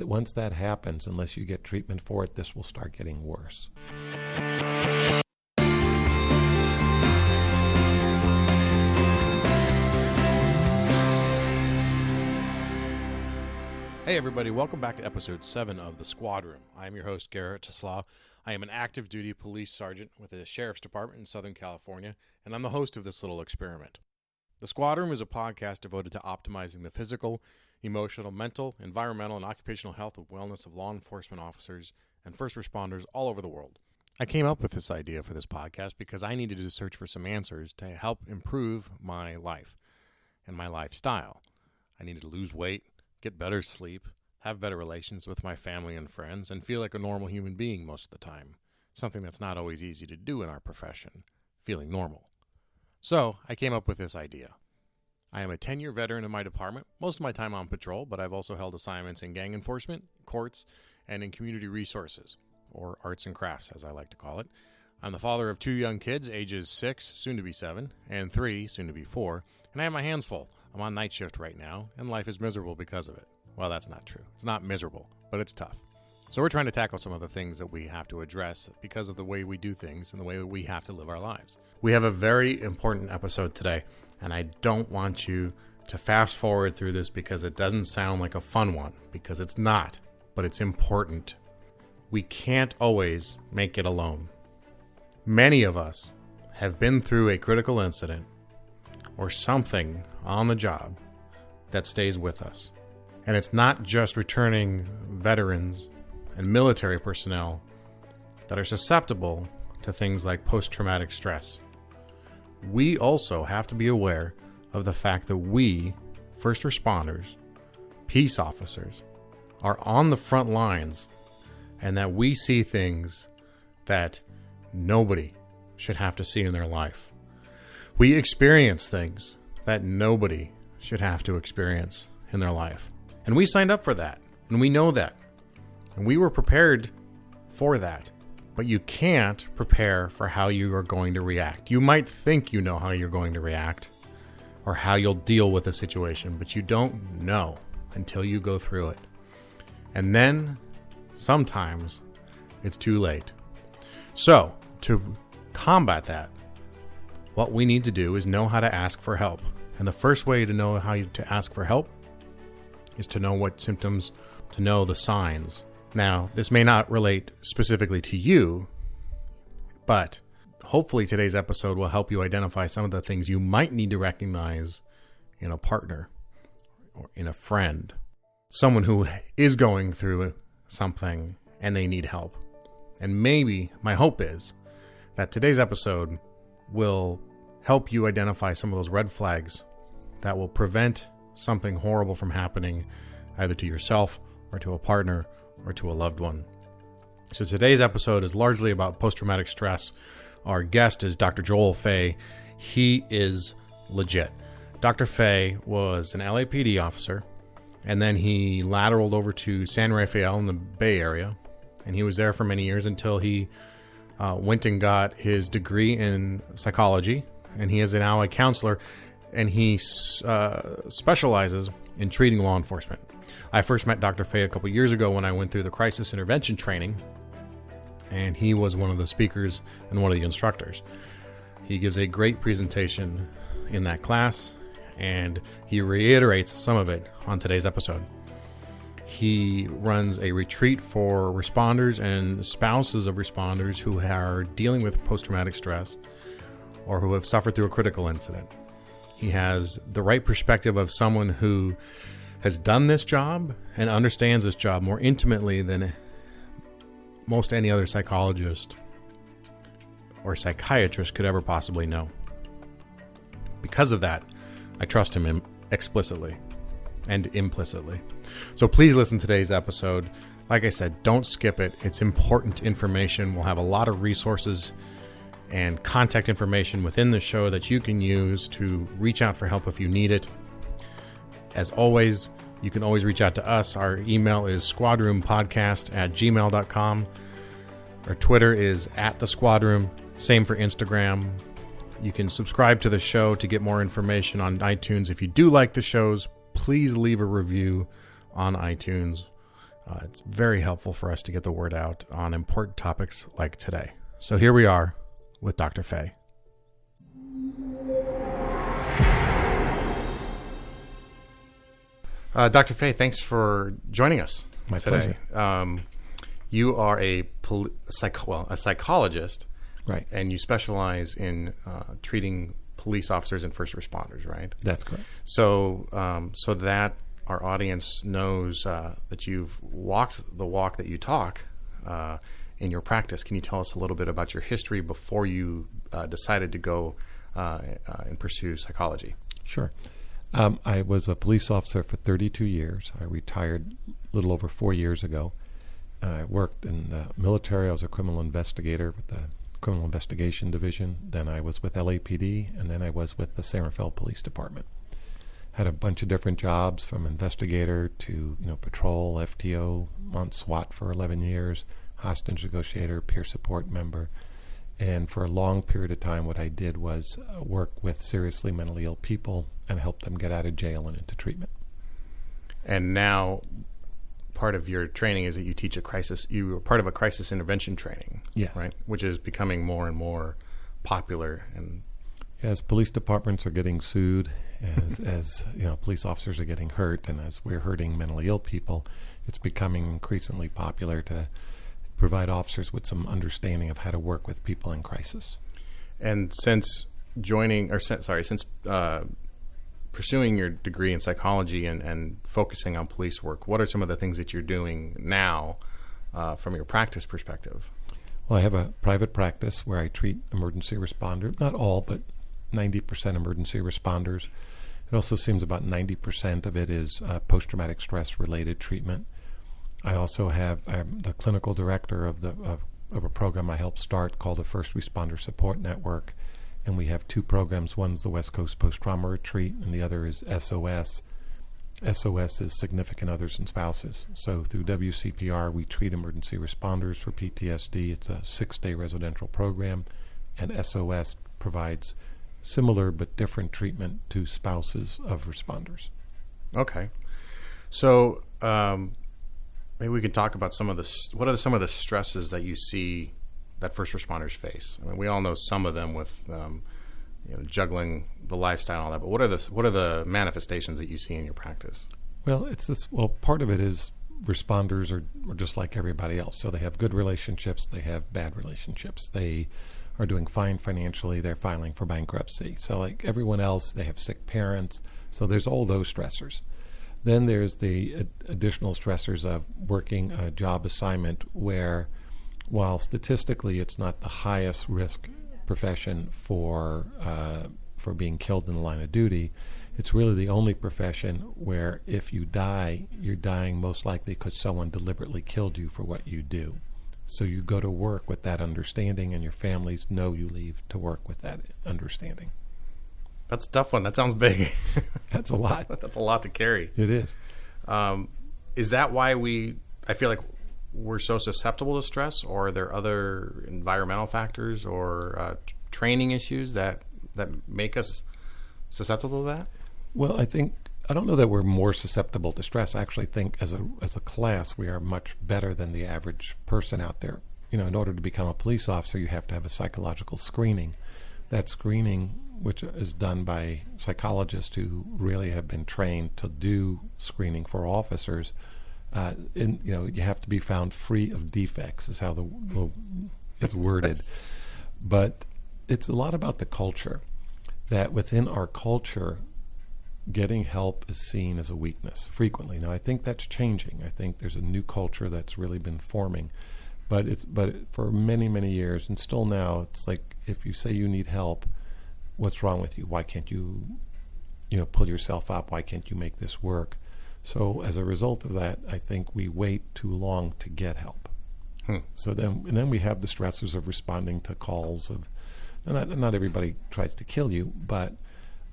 Once that happens, unless you get treatment for it, this will start getting worse. Hey everybody, welcome back to episode 7 of The Squad Room. I am your host, Garrett Teslaw. I am an active duty police sergeant with the Sheriff's Department in Southern California, and I'm the host of this little experiment. The Squad Room is a podcast devoted to optimizing the physical, emotional, mental, environmental, and occupational health and wellness of law enforcement officers and first responders all over the world. I came up with this idea for this podcast because I needed to search for some answers to help improve my life and my lifestyle. I needed to lose weight, get better sleep, have better relations with my family and friends, and feel like a normal human being most of the time. Something that's not always easy to do in our profession, feeling normal. So, I came up with this idea. I am a 10-year veteran in my department, most of my time on patrol, but I've also held assignments in gang enforcement, courts, and in community resources, or arts and crafts as I like to call it. I'm the father of 2 young kids, ages 6, soon to be 7, and 3, soon to be 4, and I have my hands full. I'm on night shift right now, and life is miserable because of it. Well, that's not true. It's not miserable, but it's tough. So we're trying to tackle some of the things that we have to address because of the way we do things and the way that we have to live our lives. We have a very important episode today, and I don't want you to fast forward through this because it doesn't sound like a fun one, because it's not, but it's important. We can't always make it alone. Many of us have been through a critical incident or something on the job that stays with us. And it's not just returning veterans and military personnel that are susceptible to things like post-traumatic stress. We also have to be aware of the fact that we, first responders, peace officers, are on the front lines and that we see things that nobody should have to see in their life. We experience things that nobody should have to experience in their life. And we signed up for that, and we know that. And we were prepared for that. But you can't prepare for how you are going to react. You might think you know how you're going to react or how you'll deal with a situation, but you don't know until you go through it. And then, sometimes, it's too late. So, to combat that, what we need to do is know how to ask for help. And the first way to know how to ask for help is to know what symptoms, to know the signs. Now, this may not relate specifically to you, but hopefully today's episode will help you identify some of the things you might need to recognize in a partner or in a friend, someone who is going through something and they need help. And maybe my hope is that today's episode will help you identify some of those red flags that will prevent something horrible from happening either to yourself or to a partner or to a loved one. So today's episode is largely about post-traumatic stress. Our guest is Dr. Joel Fay. He is legit. Dr. Fay was an LAPD officer, and then he lateraled over to San Rafael in the Bay Area, and he was there for many years until he went and got his degree in psychology, and he is now a counselor, and he specializes in treating law enforcement. I first met Dr. Fay a couple years ago when I went through the crisis intervention training, and he was one of the speakers and one of the instructors. He gives a great presentation in that class, and he reiterates some of it on today's episode. He runs a retreat for responders and spouses of responders who are dealing with post-traumatic stress or who have suffered through a critical incident. He has the right perspective of someone who has done this job and understands this job more intimately than most any other psychologist or psychiatrist could ever possibly know. Because of that, I trust him explicitly and implicitly. So please listen to today's episode. Like I said, don't skip it. It's important information. We'll have a lot of resources and contact information within the show that you can use to reach out for help if you need it. As always, you can always reach out to us. Our email is squadroompodcast@gmail.com. Our Twitter is @thesquadroom. Same for Instagram. You can subscribe to the show to get more information on iTunes. If you do like the shows, please leave a review on iTunes. It's very helpful for us to get the word out on important topics like today. So here we are with Dr. Fay. Dr. Fay, thanks for joining us My today. pleasure. You are a psychologist, Right. and you specialize in treating police officers and first responders, right? That's correct. So, so that our audience knows that you've walked the walk that you talk in your practice. Can you tell us a little bit about your history before you decided to go and pursue psychology? Sure. I was a police officer for 32 years. I retired a little over 4 years ago. I worked in the military. I was a criminal investigator with the Criminal Investigation Division. Then I was with LAPD, and then I was with the San Rafael Police Department. Had a bunch of different jobs, from investigator to patrol, FTO, on SWAT for 11 years, hostage negotiator, peer support member. And for a long period of time, what I did was work with seriously mentally ill people and help them get out of jail and into treatment. And now, part of your training is that you teach you are part of a crisis intervention training, Yes. right? Which is becoming more and more popular. And As police departments are getting sued, as police officers are getting hurt, and as we're hurting mentally ill people, it's becoming increasingly popular to provide officers with some understanding of how to work with people in crisis. And since pursuing your degree in psychology and focusing on police work, what are some of the things that you're doing now from your practice perspective? Well, I have a private practice where I treat emergency responders, not all, but 90% emergency responders. It also seems about 90% of it is post-traumatic stress-related treatment. I'm the clinical director of a program I helped start called the First Responder Support Network, and we have two programs. One's the West Coast Post-Trauma Retreat, and the other is SOS. SOS is Significant Others and Spouses. So through WCPR, we treat emergency responders for PTSD. It's a 6-day residential program, and SOS provides similar but different treatment to spouses of responders. Okay. So maybe we could talk about some of the stresses that you see that first responders face. I mean, we all know some of them with juggling the lifestyle and all that, but what are the manifestations that you see in your practice? Well, part of it is responders are just like everybody else. So they have good relationships, they have bad relationships. They are doing fine financially, they're filing for bankruptcy. So like everyone else, they have sick parents. So there's all those stressors. Then there's the additional stressors of working a job assignment where, while statistically it's not the highest risk profession for being killed in the line of duty, it's really the only profession where if you die, you're dying most likely because someone deliberately killed you for what you do. So you go to work with that understanding, and your families know you leave to work with that understanding. That's a tough one. That sounds big. That's a lot. That's a lot to carry. It is. Is that why I feel like we're so susceptible to stress, or are there other environmental factors or training issues that make us susceptible to that? Well, I don't know that we're more susceptible to stress. I actually think as a class, we are much better than the average person out there. In order to become a police officer, you have to have a psychological screening. That screening, which is done by psychologists who really have been trained to do screening for officers, you have to be found free of defects, is how it's worded. But it's a lot about the culture, that within our culture, getting help is seen as a weakness frequently. Now, I think that's changing. I think there's a new culture that's really been forming. But for many, many years, and still now, it's like if you say you need help, what's wrong with you? Why can't you, pull yourself up? Why can't you make this work? So as a result of that, I think we wait too long to get help. So then we have the stressors of responding to calls of, not everybody tries to kill you, but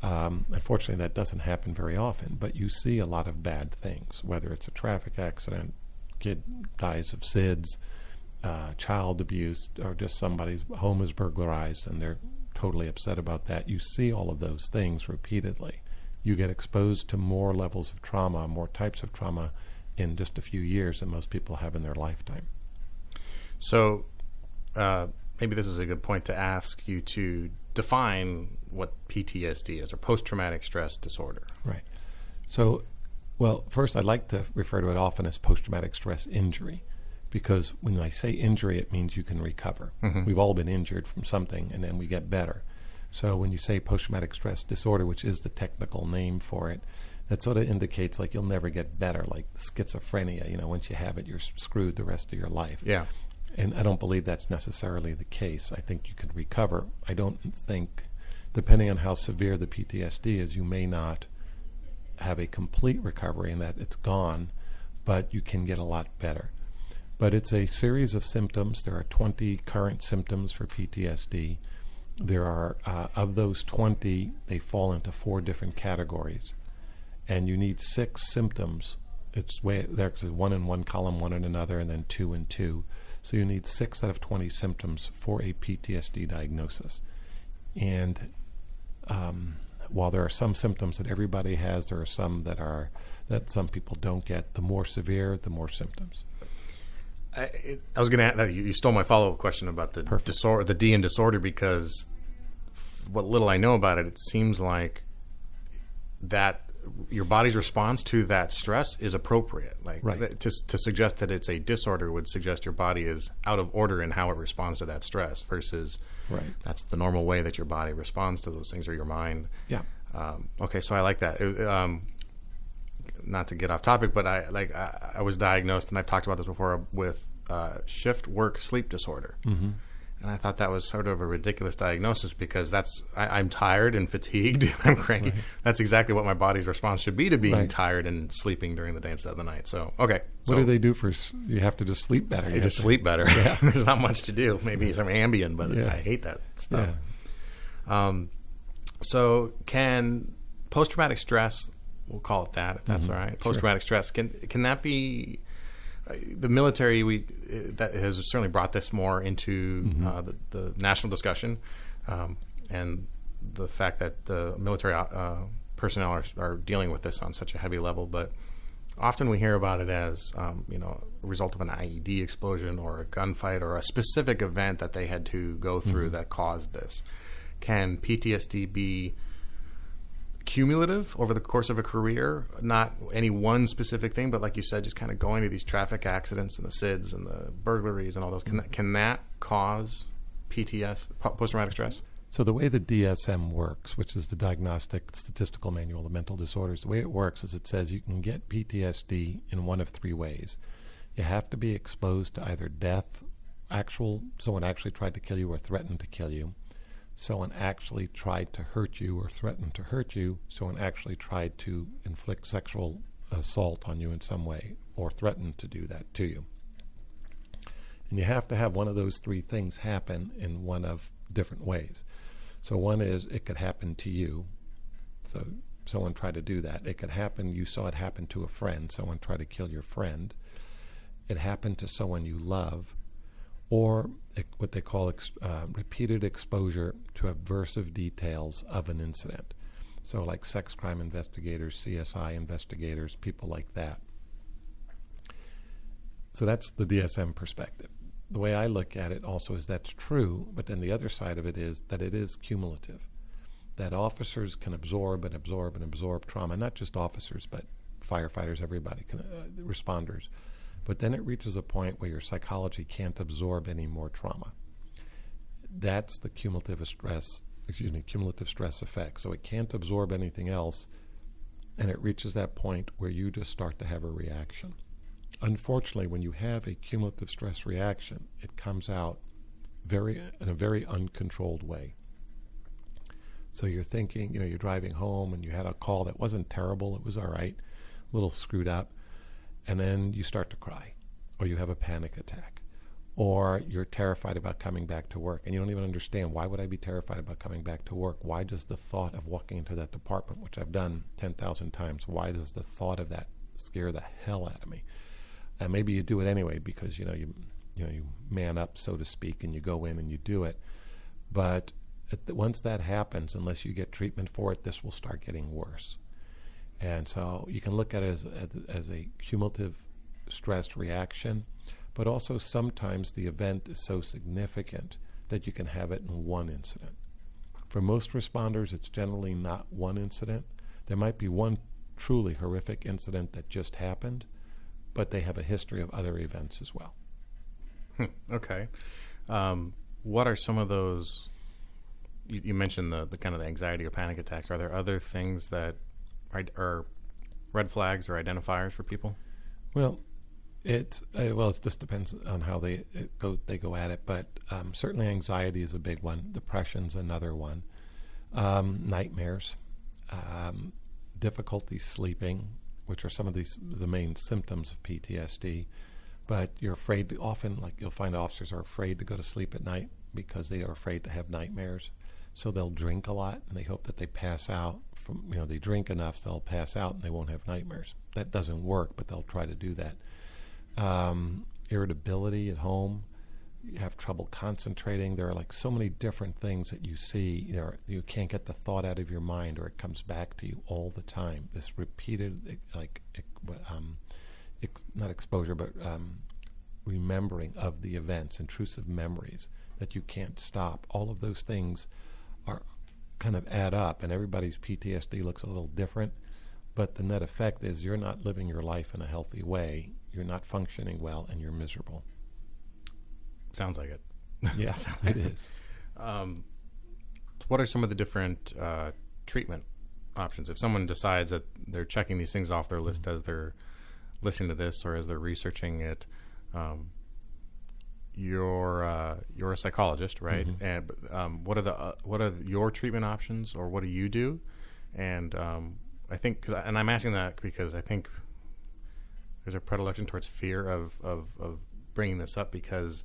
unfortunately that doesn't happen very often. But you see a lot of bad things, whether it's a traffic accident, kid dies of SIDS, child abuse, or just somebody's home is burglarized and they're totally upset about that. You see all of those things repeatedly. You get exposed to more levels of trauma, more types of trauma, in just a few years than most people have in their lifetime. So maybe this is a good point to ask you to define what PTSD is, or post-traumatic stress disorder. Right. So, well, first I'd like to refer to it often as post-traumatic stress injury, because when I say injury, it means you can recover. Mm-hmm. We've all been injured from something, and then we get better. So when you say post-traumatic stress disorder, which is the technical name for it, that sort of indicates like you'll never get better, like schizophrenia. You know, once you have it, you're screwed the rest of your life. Yeah. And I don't believe that's necessarily the case. I think you can recover. I don't think, depending on how severe the PTSD is, you may not have a complete recovery in that it's gone, but you can get a lot better. But it's a series of symptoms. There are 20 current symptoms for PTSD. There are, of those 20, they fall into 4 different categories. And you need 6 symptoms. It's there's 1 in one column, 1 in another, and then 2 in 2. So you need 6 out of 20 symptoms for a PTSD diagnosis. And while there are some symptoms that everybody has, there are some that some people don't get. The more severe, the more symptoms. I was going to. You stole my follow-up question about the disorder, the D in disorder, because what little I know about it, it seems like that your body's response to that stress is appropriate. Like, right. to suggest that it's a disorder would suggest your body is out of order in how it responds to that stress, versus right. That's the normal way that your body responds to those things, or your mind. Yeah. Okay, so I like that. Not to get off topic, but I was diagnosed, and I've talked about this before, with shift work sleep disorder. Mm-hmm. And I thought that was sort of a ridiculous diagnosis, because I'm tired and fatigued and I'm cranky. Right. That's exactly what my body's response should be to being tired and sleeping during the day instead of the night. So, okay. What do they do for, you have to just sleep better? You just sleep better. Yeah. There's not much to do. Maybe some Ambien, but I hate that stuff. Yeah. So can post-traumatic stress, we'll call it that, if that's all right. Post-traumatic stress, can that be... The military that has certainly brought this more into the national discussion, and the fact that the military personnel are dealing with this on such a heavy level. But often we hear about it as a result of an IED explosion or a gunfight or a specific event that they had to go through that caused this. Can PTSD be cumulative over the course of a career, not any one specific thing, but like you said, just kind of going to these traffic accidents and the SIDS and the burglaries and all those? Can that cause PTS, post-traumatic stress? So the way the DSM works, which is the Diagnostic Statistical Manual of Mental Disorders, the way it works is it says you can get PTSD in one of 3 ways. You have to be exposed to either death, someone actually tried to kill you or threatened to kill you. Someone actually tried to hurt you or threatened to hurt you. Someone actually tried to inflict sexual assault on you in some way or threatened to do that to you. And you have to have one of those 3 things happen in one of different ways. So one is it could happen to you. So someone tried to do that. It could happen, you saw it happen to a friend. Someone tried to kill your friend. It happened to someone you love. Or what they call repeated exposure to aversive details of an incident. So like sex crime investigators, CSI investigators, people like that. So that's the DSM perspective. The way I look at it also is that's true, but then the other side of it is that it is cumulative. That officers can absorb and absorb and absorb trauma, not just officers, but firefighters, everybody, responders. But then it reaches a point where your psychology can't absorb any more trauma. That's the cumulative stress effect. So it can't absorb anything else, and it reaches that point where you just start to have a reaction. Unfortunately, when you have a cumulative stress reaction, it comes out in a very uncontrolled way. So you're thinking, you're driving home and you had a call that wasn't terrible, it was all right, a little screwed up. And then you start to cry, or you have a panic attack, or you're terrified about coming back to work, and you don't even understand, why would I be terrified about coming back to work? Why does the thought of walking into that department, which I've done 10,000 times, why does the thought of that scare the hell out of me? And maybe you do it anyway because you man up, so to speak, and you go in and you do it. But once that happens, unless you get treatment for it, this will start getting worse. And so you can look at it as a cumulative stress reaction, but also sometimes the event is so significant that you can have it in one incident. For most responders, it's generally not one incident. There might be one truly horrific incident that just happened, but they have a history of other events as well. Okay. What are some of those? You mentioned the kind of the anxiety or panic attacks. Are there other things that are red flags or identifiers for people? Well, it just depends on how they go at it, but certainly anxiety is a big one. Depression's another one. Nightmares, difficulty sleeping, which are some of the main symptoms of PTSD. But you're afraid to, often, like you'll find officers are afraid to go to sleep at night because they are afraid to have nightmares. So they'll drink a lot and they hope that they pass out from, they drink enough so they'll pass out and they won't have nightmares. That doesn't work, but they'll try to do that. Irritability at home, you have trouble concentrating. There are like so many different things that you see. You can't get the thought out of your mind, or it comes back to you all the time. This repeated, not exposure, but remembering of the events, intrusive memories that you can't stop. All of those things are kind of add up, and everybody's PTSD looks a little different, but the net effect is you're not living your life in a healthy way, you're not functioning well, and you're miserable. Sounds like it. Yeah, it is. What are some of the different treatment options? If someone decides that they're checking these things off their list as they're listening to this or as they're researching it, you're a psychologist, right? Mm-hmm. And what are your treatment options, or what do you do? And I think, and I'm asking that because I think there's a predilection towards fear of bringing this up, because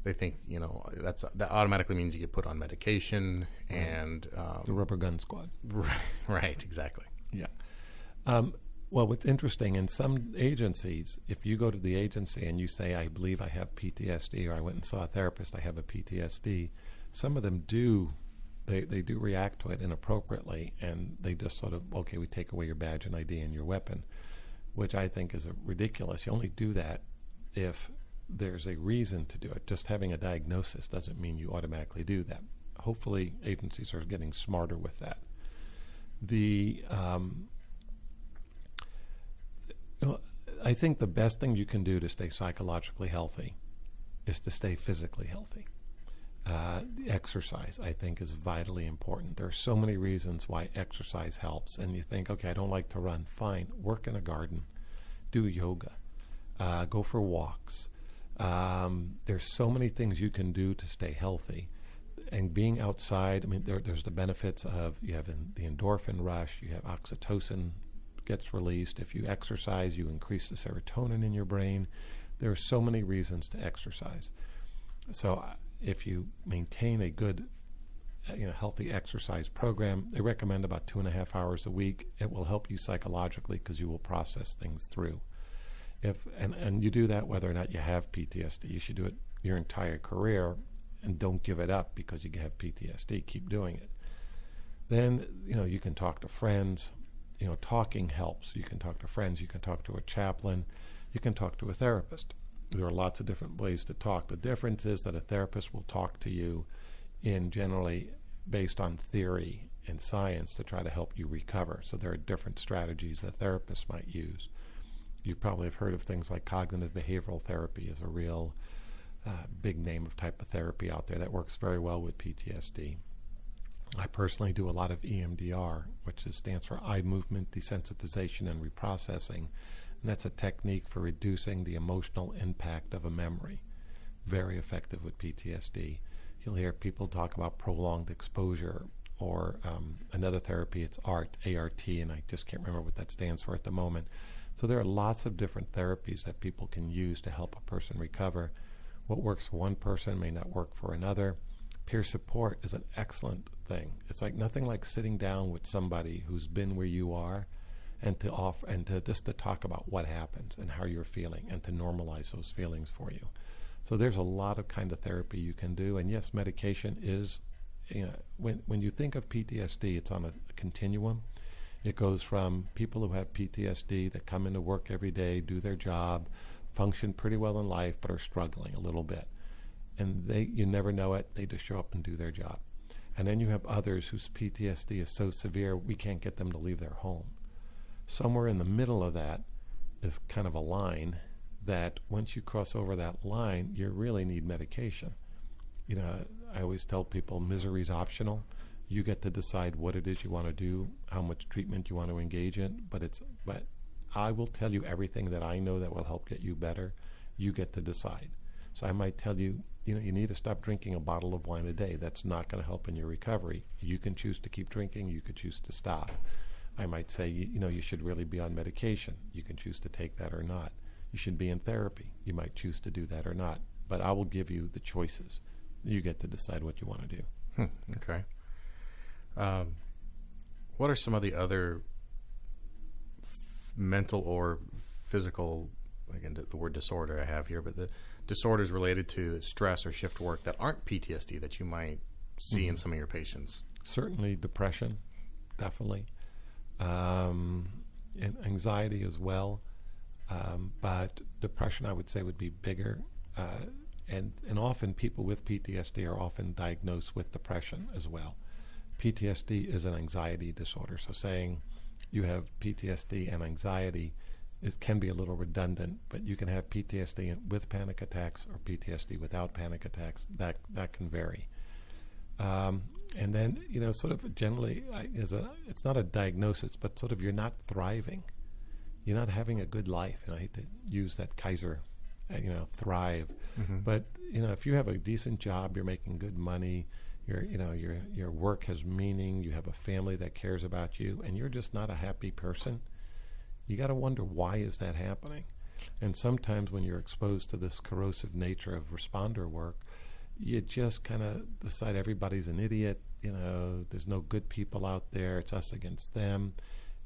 they think that automatically means you get put on medication, and the rubber gun squad. Right, exactly. Yeah. Well, what's interesting, in some agencies, if you go to the agency and you say, I believe I have PTSD, or I went and saw a therapist, I have a PTSD, some of them do, they do react to it inappropriately, and they just sort of, okay, we take away your badge and ID and your weapon, which I think is ridiculous. You only do that if there's a reason to do it. Just having a diagnosis doesn't mean you automatically do that. Hopefully agencies are getting smarter with that. I think the best thing you can do to stay psychologically healthy is to stay physically healthy. Exercise, I think, is vitally important. There are so many reasons why exercise helps, and you think, okay, I don't like to run. Fine, work in a garden, do yoga, go for walks. There's so many things you can do to stay healthy. And being outside, I mean, there's the benefits of, you have the endorphin rush, you have oxytocin gets released. If you exercise, you increase the serotonin in your brain. There are so many reasons to exercise. So if you maintain a good, healthy exercise program, they recommend about 2.5 hours a week. It will help you psychologically because you will process things through. And you do that whether or not you have PTSD. You should do it your entire career, and don't give it up because you have PTSD. Keep doing it. Then, you can talk to friends. Talking helps. You can talk to friends. You can talk to a chaplain. You can talk to a therapist. There are lots of different ways to talk. The difference is that a therapist will talk to you in generally based on theory and science to try to help you recover. So there are different strategies that therapists might use. You probably have heard of things like cognitive behavioral therapy is a real big name of type of therapy out there that works very well with PTSD. I personally do a lot of EMDR, which stands for eye movement desensitization and reprocessing, and that's a technique for reducing the emotional impact of a memory. Very effective with PTSD. You'll hear people talk about prolonged exposure, or another therapy, it's ART, A-R-T, and I just can't remember what that stands for at the moment. So there are lots of different therapies that people can use to help a person recover. What works for one person may not work for another. Peer support is an excellent thing. It's like nothing like sitting down with somebody who's been where you are, and to offer and to just to talk about what happens and how you're feeling, and to normalize those feelings for you. So there's a lot of kind of therapy you can do. And yes, medication is, when you think of PTSD, it's on a continuum, It goes from people who have PTSD that come into work every day, do their job, function pretty well in life, but are struggling a little bit. And you never know it, they just show up and do their job. And then you have others whose PTSD is so severe, we can't get them to leave their home. Somewhere in the middle of that is kind of a line that once you cross over that line, you really need medication. You know, I always tell people misery's optional. You get to decide what it is you want to do, how much treatment you want to engage in, but I will tell you everything that I know that will help get you better. You get to decide. So I might tell you, you need to stop drinking a bottle of wine a day. That's not going to help in your recovery. You can choose to keep drinking. You could choose to stop. I might say, you should really be on medication. You can choose to take that or not. You should be in therapy. You might choose to do that or not. But I will give you the choices. You get to decide what you want to do. Okay. What are some of the other mental or physical, again, the word disorder I have here, but the disorders related to stress or shift work that aren't PTSD that you might see in some of your patients? Certainly depression, definitely. And anxiety as well. But depression, I would say, would be bigger. And often people with PTSD are often diagnosed with depression as well. PTSD is an anxiety disorder. So saying you have PTSD and anxiety, it can be a little redundant, but you can have PTSD with panic attacks or PTSD without panic attacks. That can vary. And then, sort of generally, it's not a diagnosis, but sort of you're not thriving. You're not having a good life. I hate to use that Kaiser, thrive. Mm-hmm. But, if you have a decent job, you're making good money, your work has meaning, you have a family that cares about you, and you're just not a happy person, you got to wonder, why is that happening? And sometimes when you're exposed to this corrosive nature of responder work, you just kind of decide everybody's an idiot, there's no good people out there, it's us against them,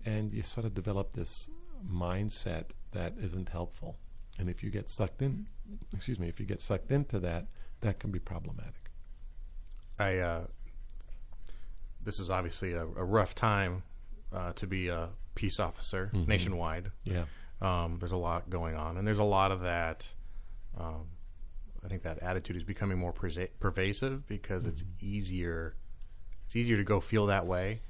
and you sort of develop this mindset that isn't helpful. And if you get sucked into that, that can be problematic. This is obviously a rough time to be a peace officer nationwide. Yeah. There's a lot going on, and there's a lot of that. I think that attitude is becoming more pervasive because it's easier. It's easier to go feel that way,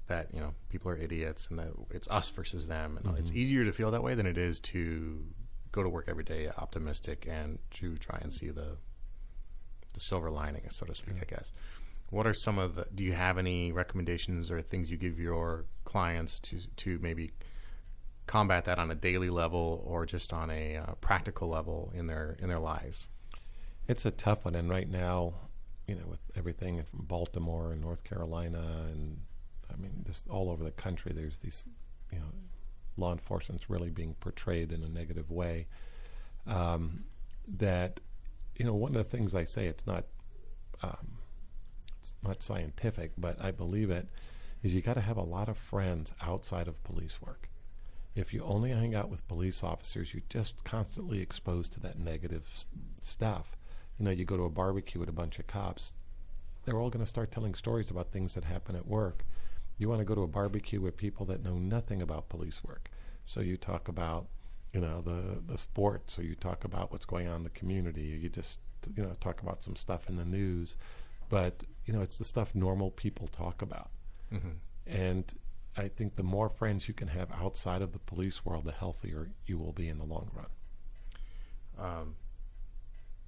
that people are idiots and that it's us versus them, and it's easier to feel that way than it is to go to work every day optimistic and to try and see the silver lining, so to speak. I guess. What are some of do you have any recommendations or things you give your clients to maybe combat that on a daily level or just on a practical level in their lives? It's a tough one, and right now, with everything from Baltimore and North Carolina, and just all over the country, there's these, law enforcement's really being portrayed in a negative way. That, one of the things I say, it's not scientific, but I believe it, is you got to have a lot of friends outside of police work. If you only hang out with police officers, you're just constantly exposed to that negative stuff. You go to a barbecue with a bunch of cops, they're all going to start telling stories about things that happen at work. You want to go to a barbecue with people that know nothing about police work. So you talk about, the sports, or you talk about what's going on in the community, or you just, talk about some stuff in the news. But, it's the stuff normal people talk about. Mm-hmm. And I think the more friends you can have outside of the police world, the healthier you will be in the long run.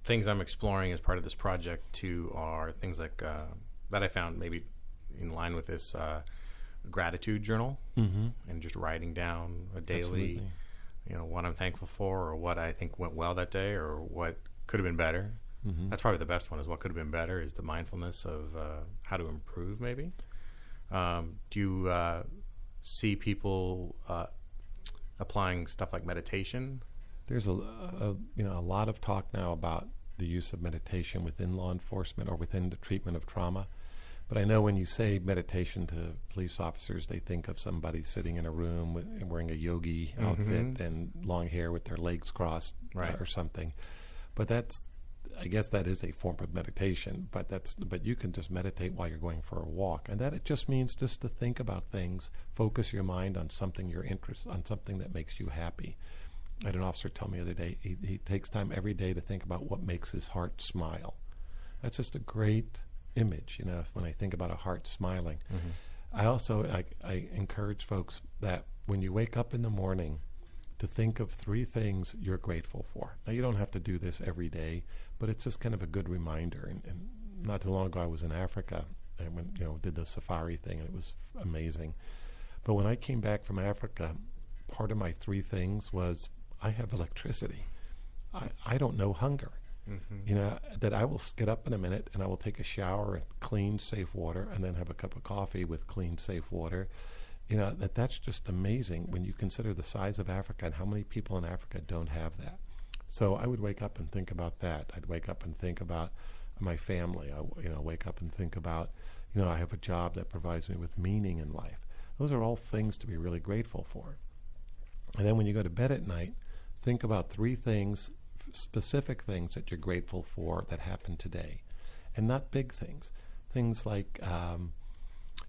Things I'm exploring as part of this project, too, are things like that I found maybe in line with this gratitude journal, and just writing down a daily, what I'm thankful for, or what I think went well that day, or what could have been better. Mm-hmm. That's probably the best one, is what could have been better, is the mindfulness of how to improve, maybe. Do you see people applying stuff like meditation? There's a lot of talk now about the use of meditation within law enforcement or within the treatment of trauma. But I know when you say meditation to police officers, they think of somebody sitting in a room wearing a yogi outfit and long hair with their legs crossed, right, or something. But that's I guess that is a form of meditation, but you can just meditate while you're going for a walk, and that it just means just to think about things, focus your mind on something on something that makes you happy. I had an officer tell me the other day he takes time every day to think about what makes his heart smile. That's just a great image, when I think about a heart smiling. I also I encourage folks that when you wake up in the morning, to think of 3 things you're grateful for. Now, you don't have to do this every day, but it's just kind of a good reminder. And not too long ago, I was in Africa and did the safari thing, and it was amazing. But when I came back from Africa, part of my 3 things was I have electricity. I don't know hunger. That I will get up in a minute and I will take a shower in clean, safe water, and then have a cup of coffee with clean, safe water. That's just amazing when you consider the size of Africa and how many people in Africa don't have that. So I would wake up and think about that. I'd wake up and think about my family. I wake up and think about, I have a job that provides me with meaning in life. Those are all things to be really grateful for. And then when you go to bed at night, think about 3 things, specific things that you're grateful for that happened today, and not big things. Things like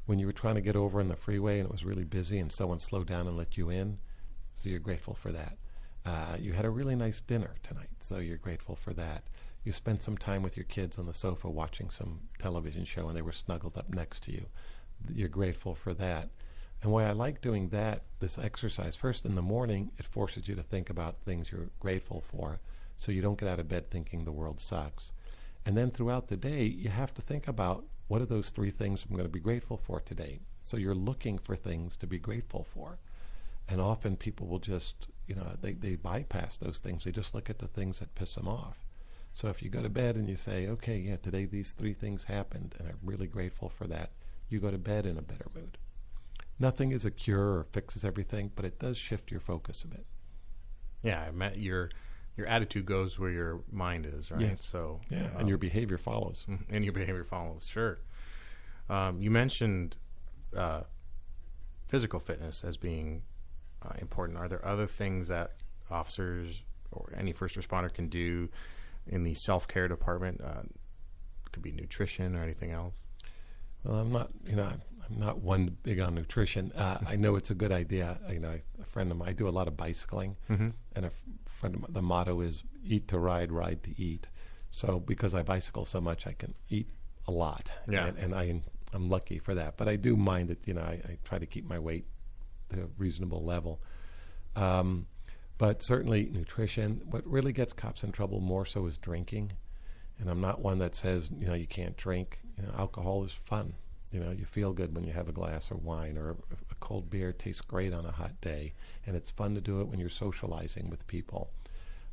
when you were trying to get over on the freeway and it was really busy and someone slowed down and let you in, so you're grateful for that. You had a really nice dinner tonight, so you're grateful for that. You spent some time with your kids on the sofa watching some television show and they were snuggled up next to you. You're grateful for that. And why I like doing this exercise, first in the morning, it forces you to think about things you're grateful for, so you don't get out of bed thinking the world sucks. And then throughout the day, you have to think about, what are those 3 things I'm going to be grateful for today? So you're looking for things to be grateful for. And often people will just, they bypass those things. They just look at the things that piss them off. So if you go to bed and you say, okay, yeah, today these 3 things happened and I'm really grateful for that, you go to bed in a better mood. Nothing is a cure or fixes everything, but it does shift your focus a bit. Yeah, your attitude goes where your mind is, right? Yes. So and your behavior follows. Sure. You mentioned physical fitness as being important. Are there other things that officers or any first responder can do in the self-care department? Could be nutrition or anything else. Well, I'm not one big on nutrition. I know it's a good idea. A friend of mine, I do a lot of bicycling, and a friend of mine, the motto is eat to ride, ride to eat. So because I bicycle so much, I can eat a lot, and I'm lucky for that. But I do mind that I try to keep my weight to a reasonable level. But certainly nutrition. What really gets cops in trouble more so is drinking, and I'm not one that says you can't drink. Alcohol is fun. You feel good when you have a glass of wine, or a cold beer tastes great on a hot day, and it's fun to do it when you're socializing with people.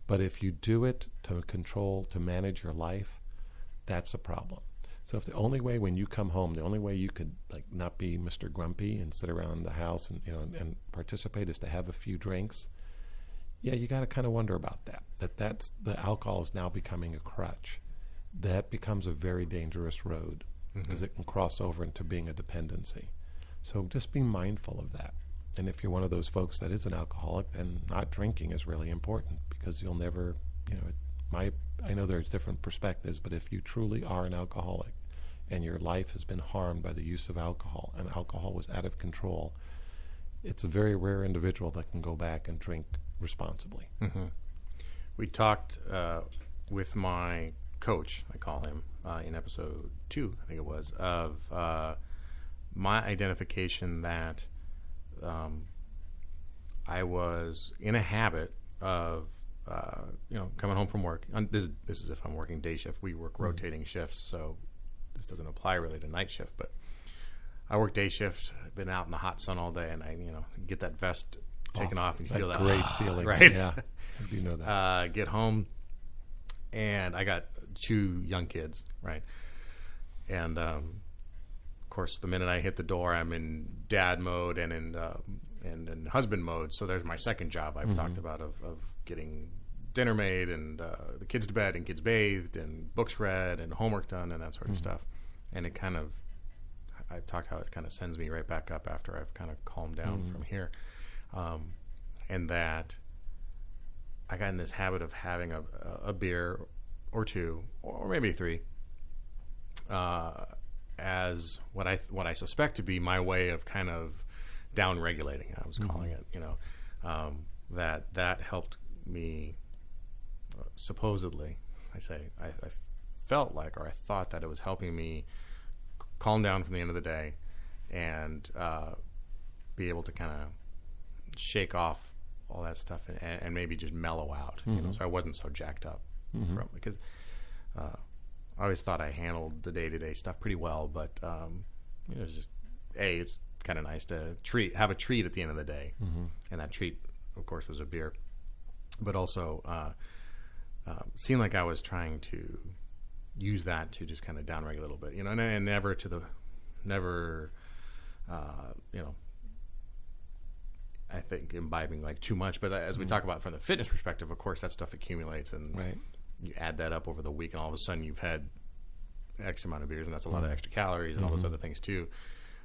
But if you do it to manage your life, that's a problem. So if the only way when you come home, the only way you could not be Mr. Grumpy and sit around the house and participate is to have a few drinks, you got to kind of wonder about that. That's the alcohol is now becoming a crutch. That becomes a very dangerous road, because it can cross over into being a dependency. So just be mindful of that. And if you're one of those folks that is an alcoholic, then not drinking is really important, because you'll never, I know there's different perspectives, but if you truly are an alcoholic and your life has been harmed by the use of alcohol, and alcohol was out of control, it's a very rare individual that can go back and drink responsibly. We talked with my coach, I call him, in episode 2, I think it was, of my identification that I was in a habit of coming home from work. This is if I'm working day shift. We work rotating shifts, so this doesn't apply really to night shift. But I work day shift. I've been out in the hot sun all day, and I get that vest taken off, and you feel that great feeling, right? Yeah, I do know that. Get home, and I got 2 young kids, right? And of course, the minute I hit the door, I'm in dad mode and in husband mode. So there's my second job I've talked about of getting dinner made and the kids to bed and kids bathed and books read and homework done and that sort of stuff. And it kind of, I've talked how it kind of sends me right back up after I've kind of calmed down from here. And that I got in this habit of having a beer or two, or maybe three, as what I suspect to be my way of kind of down regulating. I was calling it, that helped me. Supposedly, I felt like, or I thought that it was helping me calm down from the end of the day and be able to kind of shake off all that stuff and maybe just mellow out, so I wasn't so jacked up from, because I always thought I handled the day-to-day stuff pretty well, but it's just, it's kind of nice to have a treat at the end of the day, and that treat, of course, was a beer, but also seemed like I was trying to use that to just kind of downregulate a little bit, and never, I think imbibing like too much. But as we talk about from the fitness perspective, of course, that stuff accumulates, and you add that up over the week, and all of a sudden you've had X amount of beers, and that's a lot of extra calories and all those other things too.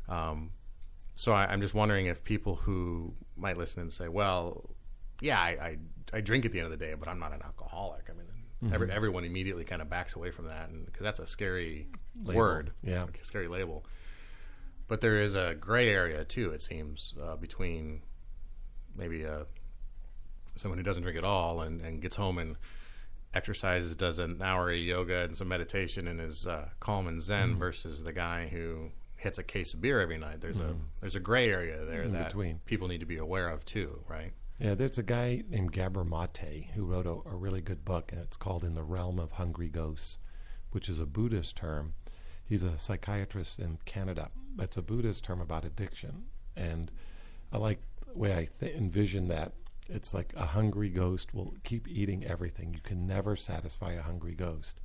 So I'm just wondering if people who might listen and say, well, yeah, I drink at the end of the day, but I'm not an alcoholic. I mean, everyone immediately kind of backs away from that, and because that's a scary word, like a scary label. But there is a gray area too, it seems, between maybe someone who doesn't drink at all and gets home and exercises, does an hour of yoga and some meditation and is calm and zen, versus the guy who hits a case of beer every night. There's a gray area there in that between. People need to be aware of too, right? Yeah, there's a guy named Gabor Mate who wrote a really good book, and it's called In the Realm of Hungry Ghosts, which is a Buddhist term. He's a psychiatrist in Canada. It's a Buddhist term about addiction, and I like the way I envision that. It's like a hungry ghost will keep eating everything. You can never satisfy a hungry ghost.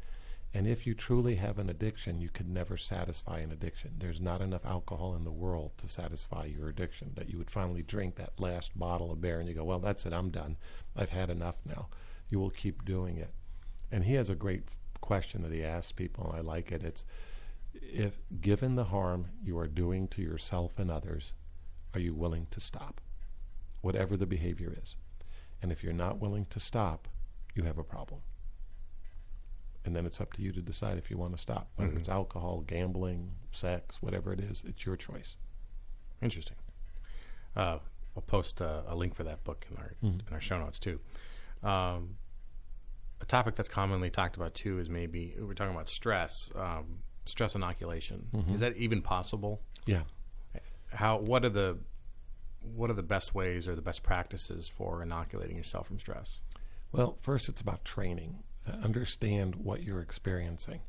And if you truly have an addiction, you could never satisfy an addiction. There's not enough alcohol in the world to satisfy your addiction, that you would finally drink that last bottle of beer and you go, well, that's it, I'm done. I've had enough now. You will keep doing it. And he has a great question that he asks people, and I like it. It's, if given the harm you are doing to yourself and others, are you willing to stop? Whatever the behavior is. And if you're not willing to stop, you have a problem. And then it's up to you to decide if you want to stop. Whether it's alcohol, gambling, sex, whatever it is, it's your choice. Interesting. I'll post a link for that book in our show notes too. A topic that's commonly talked about too is, maybe we're talking about stress inoculation. Is that even possible? Yeah. What are the best ways or the best practices for inoculating yourself from stress? Well, first it's about training. To understand what you're experiencing,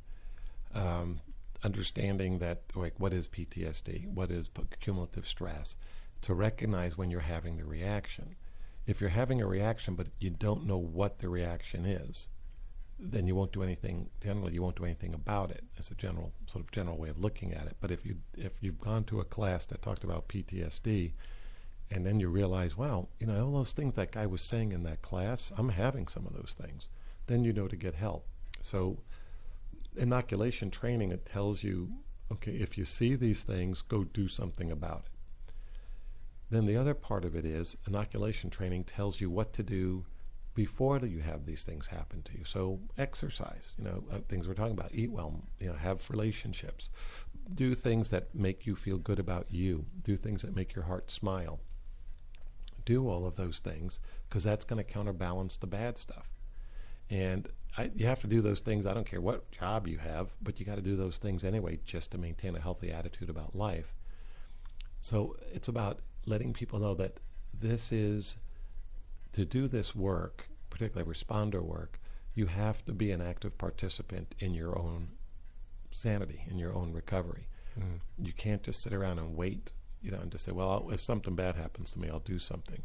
understanding that, like, what is PTSD, what is cumulative stress, to recognize when you're having the reaction. If you're having a reaction but you don't know what the reaction is, then you won't do anything. Generally, you won't do anything about it. It's a general way of looking at it. But if you've gone to a class that talked about PTSD, and then you realize, wow, all those things that guy was saying in that class, I'm having some of those things. Then you know to get help. So inoculation training, it tells you, okay, if you see these things, go do something about it. Then the other part of it is inoculation training tells you what to do before you have these things happen to you. So exercise, things we're talking about, eat well, have relationships, do things that make you feel good about you, do things that make your heart smile. Do all of those things, because that's going to counterbalance the bad stuff. And you have to do those things. I don't care what job you have, but you got to do those things anyway just to maintain a healthy attitude about life. So it's about letting people know that this is, to do this work, particularly responder work, you have to be an active participant in your own sanity, in your own recovery. You can't just sit around and wait, and just say, well, if something bad happens to me, I'll do something.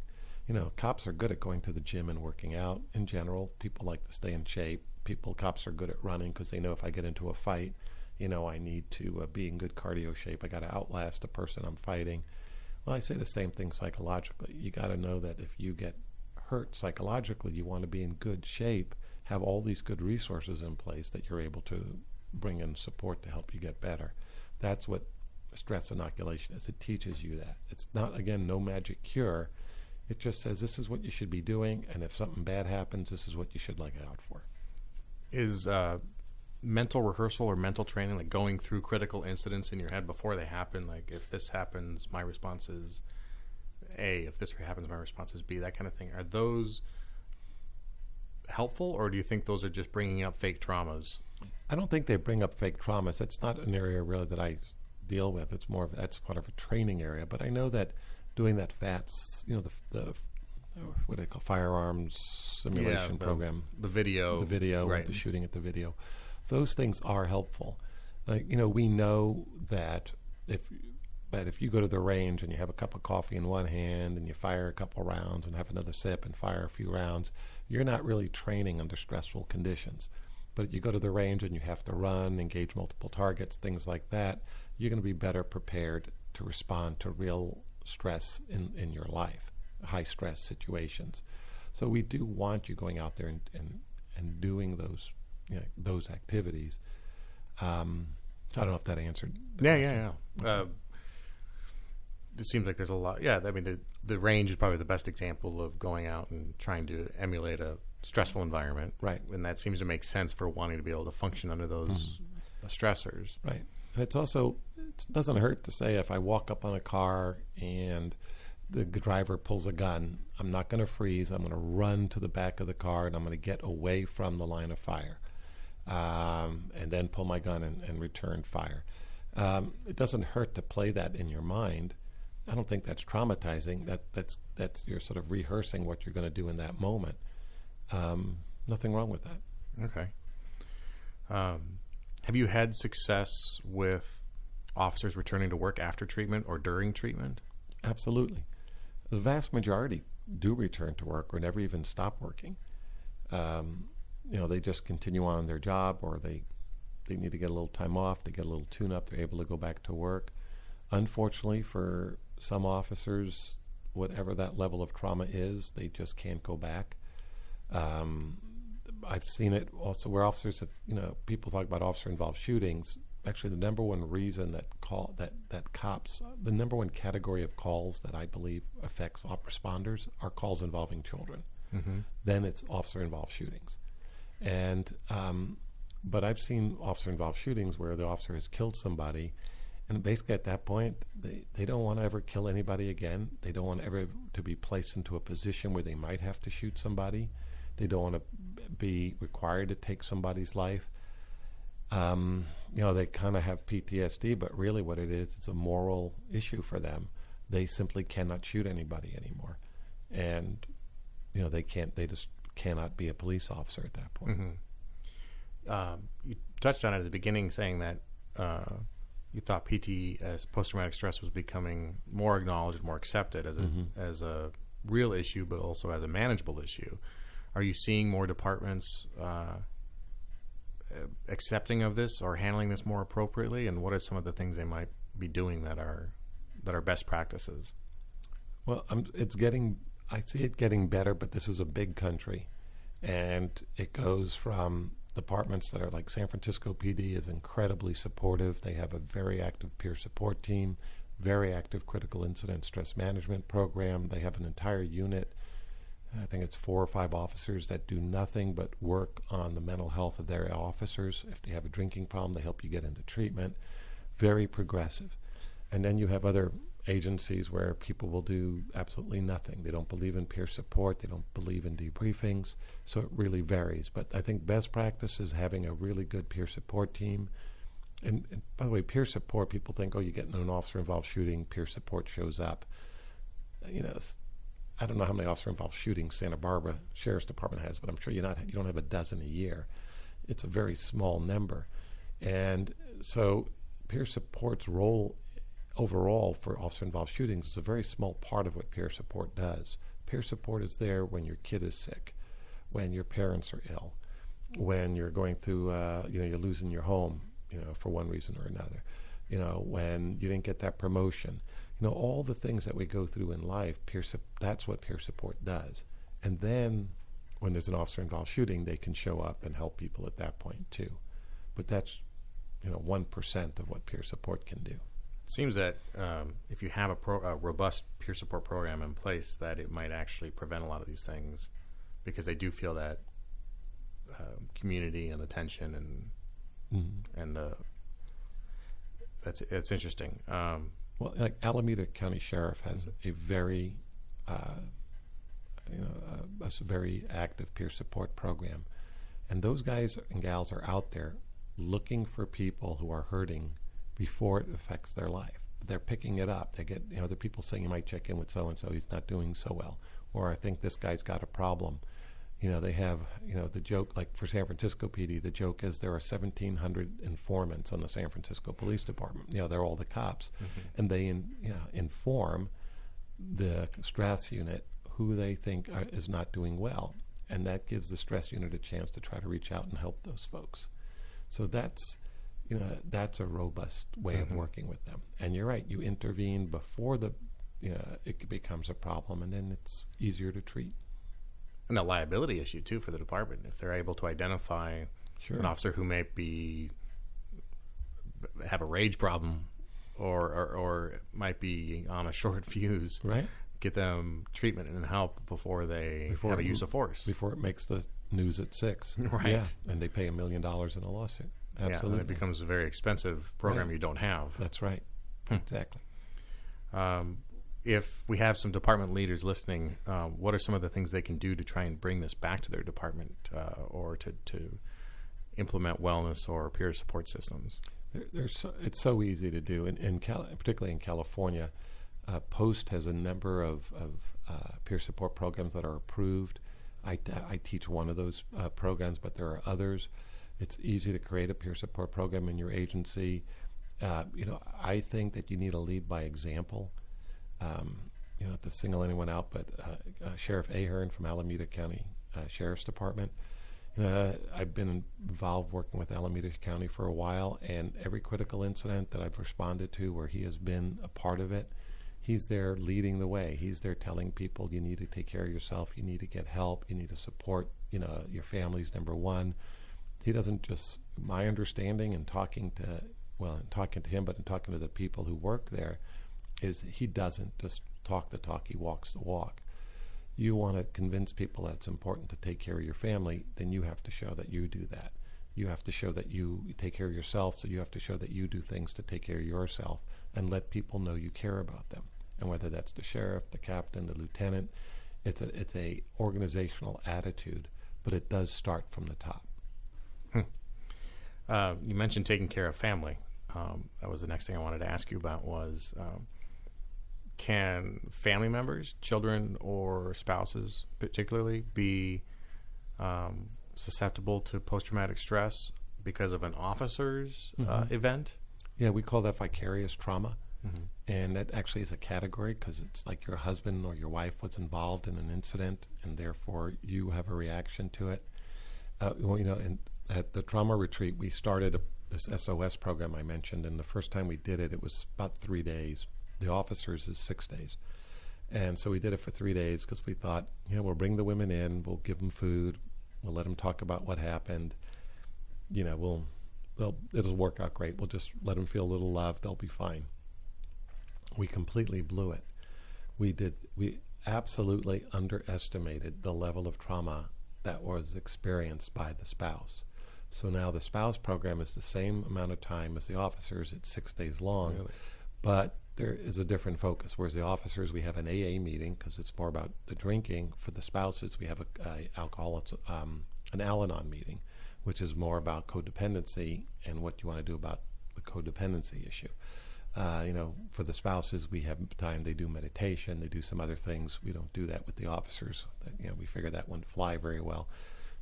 Cops are good at going to the gym and working out in general. People like to stay in shape. Cops are good at running because they know if I get into a fight, I need to be in good cardio shape. I got to outlast the person I'm fighting. Well, I say the same thing psychologically. You got to know that if you get hurt psychologically, you want to be in good shape, have all these good resources in place that you're able to bring in support to help you get better. That's what stress inoculation is. It teaches you that. It's not, again, no magic cure. It just says this is what you should be doing, and if something bad happens, this is what you should look out for. Is mental rehearsal or mental training, like going through critical incidents in your head before they happen, like if this happens, my response is A, if this happens, my response is B, that kind of thing, are those helpful, or do you think those are just bringing up fake traumas? I don't think they bring up fake traumas. It's not an area really that I deal with. It's more of that's part of a training area. But I know that doing that FATS, the what do they call firearms simulation program, the video, right, the shooting at the video, those things are helpful. We know that if you go to the range and you have a cup of coffee in one hand and you fire a couple rounds and have another sip and fire a few rounds, you're not really training under stressful conditions. But you go to the range and you have to run, engage multiple targets, things like that, you're going to be better prepared to respond to real stress in your life, high stress situations. So we do want you going out there and doing those activities. So I don't know if that answered the question. Yeah. It seems like there's a lot. Yeah, I mean, the range is probably the best example of going out and trying to emulate a stressful environment. Right. And that seems to make sense for wanting to be able to function under those stressors. Right. And it doesn't hurt to say if I walk up on a car and the driver pulls a gun, I'm not going to freeze. I'm going to run to the back of the car and I'm going to get away from the line of fire, and then pull my gun and return fire. It doesn't hurt to play that in your mind. I don't think that's traumatizing. That's you're sort of rehearsing what you're going to do in that moment. Nothing wrong with that. Okay. Have you had success with officers returning to work after treatment or during treatment? Absolutely. The vast majority do return to work or never even stop working. They just continue on their job, or they need to get a little time off, they get a little tune-up, they're able to go back to work. Unfortunately, for some officers, whatever that level of trauma is, they just can't go back. I've seen it also where officers have, people talk about officer-involved shootings. Actually, the number one reason that cops, the number one category of calls that I believe affects op responders are calls involving children. Mm-hmm. Then it's officer-involved shootings. And but I've seen officer-involved shootings where the officer has killed somebody, and basically at that point, they don't want to ever kill anybody again. They don't want ever to be placed into a position where they might have to shoot somebody. They don't want to be required to take somebody's life. They kind of have PTSD, but really what it is, it's a moral issue for them. They simply cannot shoot anybody anymore. And, they just cannot be a police officer at that point. Mm-hmm. You touched on it at the beginning, saying that you thought PT as post-traumatic stress was becoming more acknowledged, more accepted as a real issue, but also as a manageable issue. Are you seeing more departments accepting of this or handling this more appropriately? And what are some of the things they might be doing that are best practices? Well, I see it getting better, but this is a big country, and it goes from departments that are like San Francisco PD is incredibly supportive. They have a very active peer support team, very active critical incident stress management program. They have an entire unit. I think it's 4 or 5 officers that do nothing but work on the mental health of their officers. If they have a drinking problem, they help you get into treatment. Very progressive. And then you have other agencies where people will do absolutely nothing. They don't believe in peer support. They don't believe in debriefings. So it really varies. But I think best practice is having a really good peer support team. And by the way, peer support, people think, you get in an officer-involved shooting, peer support shows up. I don't know how many officer-involved shootings Santa Barbara Sheriff's Department has, but I'm sure you don't have a dozen a year. It's a very small number. And so peer support's role overall for officer-involved shootings is a very small part of what peer support does. Peer support is there when your kid is sick, when your parents are ill, when you're going through, you're losing your home, for one reason or another, when you didn't get that promotion. All the things that we go through in life, that's what peer support does. And then when there's an officer-involved shooting, they can show up and help people at that point too. But that's, 1% of what peer support can do. It seems that if you have a robust peer support program in place, that it might actually prevent a lot of these things, because they do feel that community and attention and that's interesting. Well, like Alameda County Sheriff has a very, a very active peer support program, and those guys and gals are out there looking for people who are hurting before it affects their life. They're picking it up. They get, the people saying you might check in with so and so, he's not doing so well, or I think this guy's got a problem. They have, the joke, like for San Francisco PD, the joke is there are 1,700 informants on the San Francisco Police Department. They're all the cops. And they inform the stress unit who they think is not doing well. And that gives the stress unit a chance to try to reach out and help those folks. So that's a robust way of working with them. And you're right, you intervene before it becomes a problem, and then it's easier to treat. And a liability issue, too, for the department. If they're able to identify an officer who may have a rage problem or might be on a short fuse, right? Get them treatment and help before have a use of force. Before it makes the news at 6. Right. Yeah, and they pay $1 million in a lawsuit. Absolutely. Yeah, and it becomes a very expensive program you don't have. That's right. Exactly. If we have some department leaders listening, what are some of the things they can do to try and bring this back to their department or to implement wellness or peer support systems? It's so easy to do, and particularly in California, Post has a number of peer support programs that are approved. I teach one of those programs, but there are others. It's easy to create a peer support program in your agency. I think that you need to lead by example. Not to single anyone out, but Sheriff Ahern from Alameda County Sheriff's Department. I've been involved working with Alameda County for a while, and every critical incident that I've responded to where he has been a part of it, he's there leading the way. He's there telling people you need to take care of yourself, you need to get help, you need to support, your family's number one. He doesn't just, my understanding and talking to him, but in talking to the people who work there, is he doesn't just talk the talk, he walks the walk. You want to convince people that it's important to take care of your family, then you have to show that you do that. You have to show that you take care of yourself, so you have to show that you do things to take care of yourself and let people know you care about them. And whether that's the sheriff, the captain, the lieutenant, it's a organizational attitude, but it does start from the top. You mentioned taking care of family. That was the next thing I wanted to ask you about was can family members, children or spouses particularly, be susceptible to post-traumatic stress because of an officer's event? Yeah, we call that vicarious trauma. And that actually is a category because it's like your husband or your wife was involved in an incident and therefore you have a reaction to it. And at the trauma retreat, we started this SOS program I mentioned, and the first time we did it, it was about 3 days. The officers is 6 days. And so we did it for 3 days because we thought, we'll bring the women in, we'll give them food, we'll let them talk about what happened. It'll work out great. We'll just let them feel a little love. They'll be fine. We completely blew it. We absolutely underestimated the level of trauma that was experienced by the spouse. So now the spouse program is the same amount of time as the officers. It's 6 days long. Really? But there is a different focus. Whereas the officers, we have an AA meeting because it's more about the drinking. For the spouses, we have an Al-Anon meeting, which is more about codependency and what you want to do about the codependency issue. For the spouses, we have time. They do meditation. They do some other things. We don't do that with the officers. We figure that wouldn't fly very well.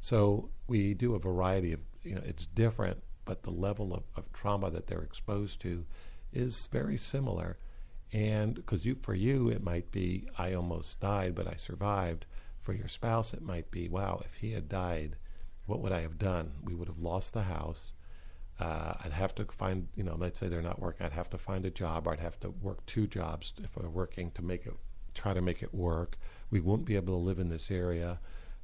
So we do a variety of, it's different, but the level of trauma that they're exposed to is very similar. And because for you, it might be, I almost died, but I survived. For your spouse, it might be, wow, if he had died, what would I have done? We would have lost the house. I'd have to find, let's say they're not working, I'd have to find a job, or I'd have to work 2 jobs if we're working to try to make it work. We won't be able to live in this area.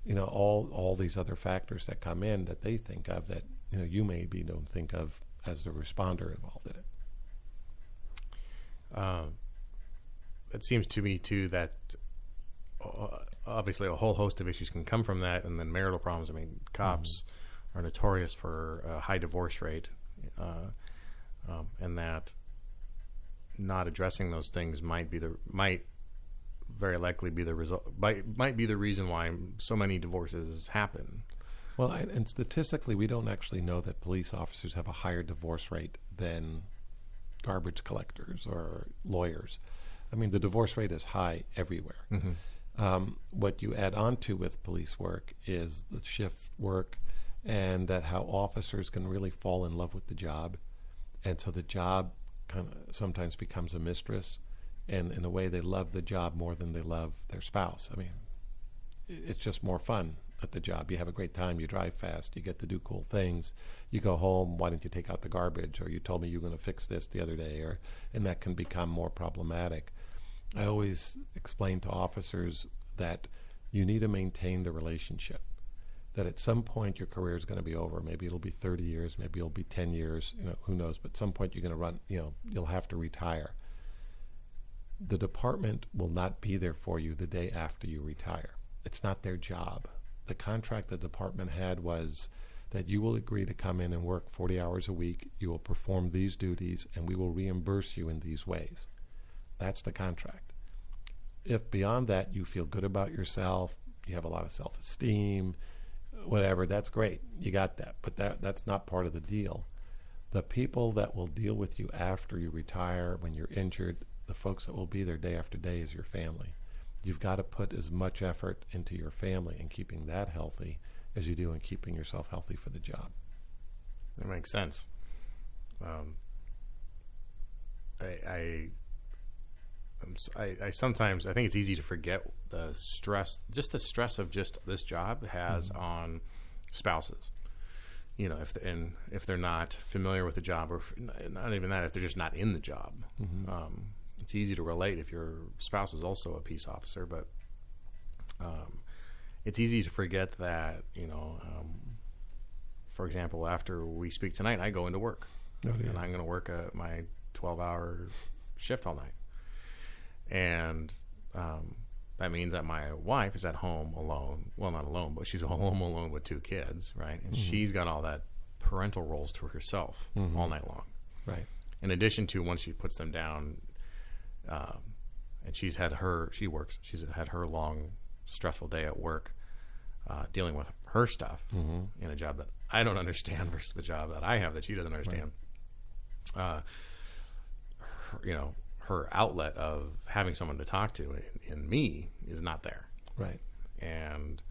All these other factors that come in that they think of that, you maybe don't think of as the responder involved in it. It seems to me, too, that obviously a whole host of issues can come from that, and then marital problems. I mean, cops are notorious for a high divorce rate, and that not addressing those things might very likely be the result. Might be the reason why so many divorces happen. Well, and statistically, we don't actually know that police officers have a higher divorce rate than garbage collectors or lawyers. I mean, the divorce rate is high everywhere. What you add on to with police work is the shift work, and that how officers can really fall in love with the job. And so the job kind of sometimes becomes a mistress, and in a way they love the job more than they love their spouse. I mean, it's just more fun at the job. You have a great time, you drive fast, you get to do cool things. You go home, why didn't you take out the garbage? Or you told me you were going to fix this the other day, and that can become more problematic. I always explain to officers that you need to maintain the relationship, that at some point your career is going to be over. Maybe it'll be 30 years, maybe it'll be 10 years, who knows, but at some point you're going to run, you'll have to retire. The department will not be there for you the day after you retire. It's not their job. The contract the department had was that you will agree to come in and work 40 hours a week, you will perform these duties, and we will reimburse you in these ways. That's the contract. If beyond that you feel good about yourself, you have a lot of self-esteem, whatever, that's great. You got that. But that's not part of the deal. The people that will deal with you after you retire, when you're injured, the folks that will be there day after day is your family. You've got to put as much effort into your family and keeping that healthy as you do in keeping yourself healthy for the job. That makes sense. I sometimes think it's easy to forget the stress of just this job has on spouses. If they're not familiar with the job, or not even that, if they're just not in the job. It's easy to relate if your spouse is also a peace officer, but it's easy to forget that, for example, after we speak tonight, I go into work. And I'm going to work my 12-hour shift all night. And that means that my wife is at home alone. Well, not alone, but she's home alone with 2 kids, right? And she's got all that parental roles to herself all night long. Right. In addition to once she puts them down, and she's had her long, stressful day at work, dealing with her stuff in a job that I don't understand versus the job that I have that she doesn't understand. Right. Her outlet of having someone to talk to in me is not there. Right. And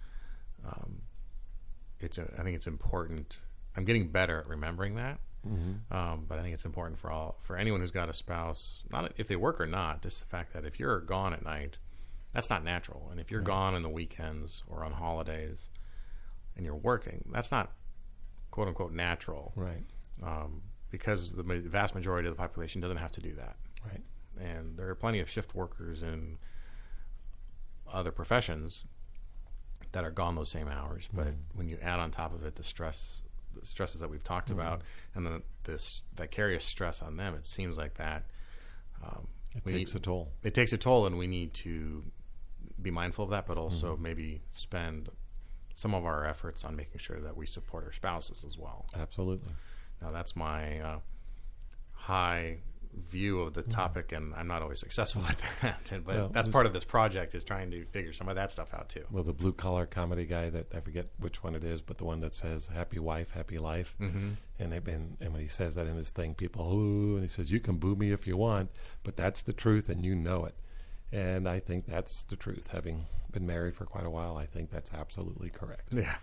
I think it's important. I'm getting better at remembering that. But I think it's important for anyone who's got a spouse, not if they work or not, just the fact that if you're gone at night, that's not natural. And if you're gone on the weekends or on holidays and you're working, that's not quote unquote natural. Right. Because the vast majority of the population doesn't have to do that. Right. And there are plenty of shift workers in other professions that are gone those same hours. But when you add on top of it the stresses that we've talked about, and then this vicarious stress on them, it seems like that it takes a toll. It takes a toll, and we need to be mindful of that, but also maybe spend some of our efforts on making sure that we support our spouses as well. Absolutely. Now, that's my high view of the topic, and I'm not always successful at that. But that's part of this project, is trying to figure some of that stuff out too. Well, the blue collar comedy guy, that I forget which one it is, but the one that says "Happy wife, happy life," and when he says that in his thing, people and he says, "You can boo me if you want, but that's the truth, and you know it." And I think that's the truth. Having been married for quite a while, I think that's absolutely correct. Yeah.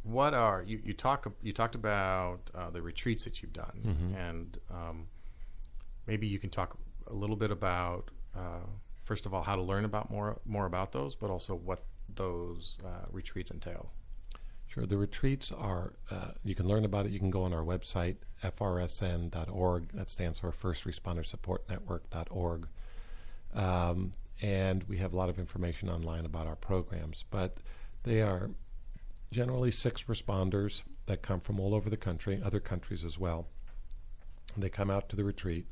What are you talked about the retreats that you've done, and maybe you can talk a little bit about first of all how to learn about more about those, but also what those retreats entail. Sure. The retreats are you can learn about it. You can go on our website, frsn.org. That stands for First Responder Support Network.org, and we have a lot of information online about our programs. But they are generally 6 responders that come from all over the country, other countries as well. They come out to the retreat.